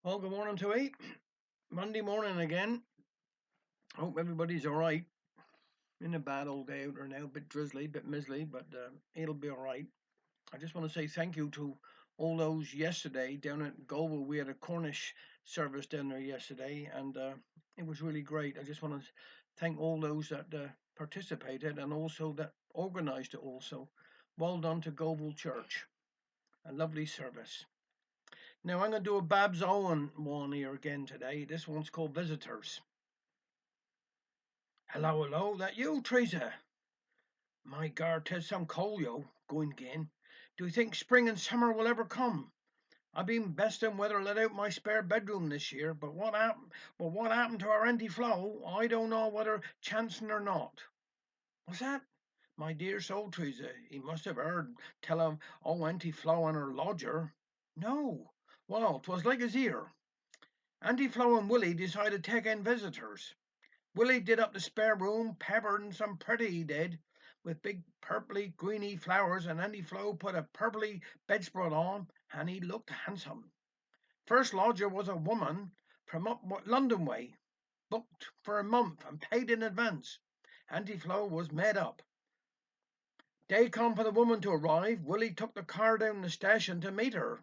Well, good morning to eight. Monday morning again. Hope everybody's all right. In a bad old day out there now, a bit drizzly, a bit mizzly, but it'll be all right. I just want to say thank you to all those yesterday down at Galway. We had a Cornish service down there yesterday, and it was really great. I just want to thank all those that participated and also that organised it. Also, well done to Galway Church. A lovely service. Now I'm going to do a Babs Owen one here again today. This one's called Visitors. Hello, hello, that you, Teresa? My God, 'tis some cold, yo, going again. Do you think spring and summer will ever come? I've been besting whether let out my spare bedroom this year, but what happened to our empty flow? I don't know whether chancing or not. What's that? My dear soul, Teresa, he must have heard tell of Auntie Flo and her lodger. No. Well, 'twas like his ear. Auntie Flo and Willie decided to take in visitors. Willie did up the spare room, peppered and some pretty he did, with big purply greeny flowers, and Andy Flo put a purply bedspread on, and he looked handsome. First lodger was a woman from up London way, booked for a month and paid in advance. Auntie Flo was made up. Day come for the woman to arrive. Willie took the car down the station to meet her.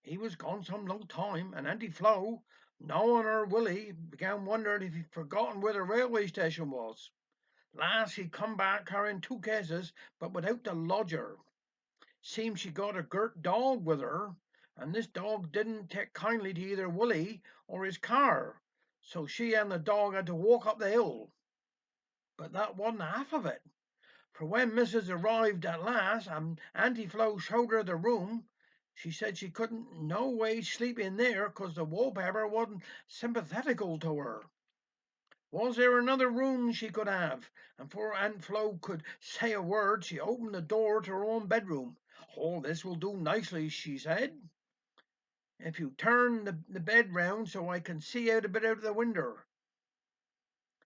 He was gone some long time, and Auntie Flo, knowing her Willie, began wondering if he'd forgotten where the railway station was. Last he come back carrying two cases, but without the lodger. Seems she got a girt dog with her, and this dog didn't take kindly to either Willie or his car, so she and the dog had to walk up the hill. But that wasn't half of it, for when Missus arrived at last and Auntie Flo showed her the room, she said she couldn't no way sleep in there 'cause the wallpaper wasn't sympathetical to her. Was there another room she could have? And before Aunt Flo could say a word, she opened the door to her own bedroom. "Oh, this will do nicely," she said, "if you turn the bed round so I can see out a bit out of the window."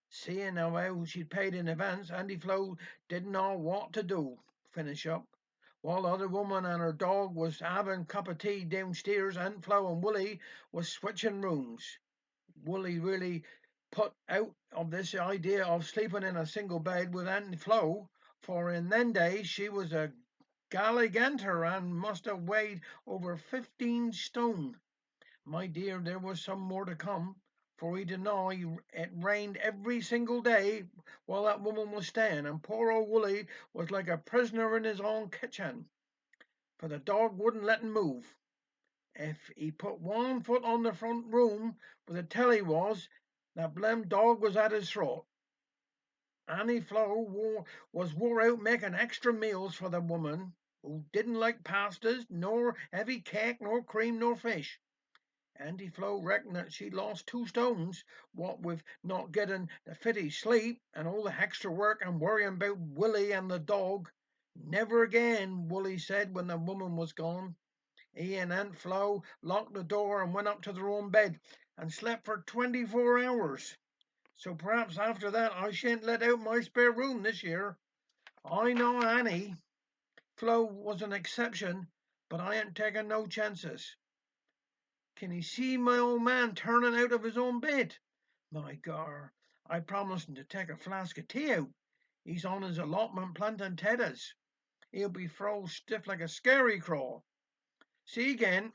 Seeing how she'd paid in advance, Auntie Flo didn't know what to do. Finish up. While the other woman and her dog was having a cup of tea downstairs, Aunt Flo and Willie was switching rooms. Willie really put out of this idea of sleeping in a single bed with Aunt Flo, for in them days she was a galliganter and must have weighed over 15 stone. My dear, there was some more to come, for he denied it rained every single day while that woman was staying, and poor old Willie was like a prisoner in his own kitchen, for the dog wouldn't let him move. If he put one foot on the front room where the telly was, that blamed dog was at his throat. Annie Flo was wore out making extra meals for the woman, who didn't like pastas, nor heavy cake, nor cream, nor fish. Auntie Flo reckoned that she'd lost 2 stones, what with not getting the fitty sleep and all the extra work and worrying about Willie and the dog. Never again, Willie said when the woman was gone. He and Aunt Flo locked the door and went up to their own bed and slept for 24 hours. So perhaps after that I shan't let out my spare room this year. I know Annie Flo was an exception, but I ain't taking no chances. Can you see my old man turning out of his own bed? My gar, I promised him to take a flask of tea out. He's on his allotment planting tatters. He'll be froze stiff like a scary craw. See again.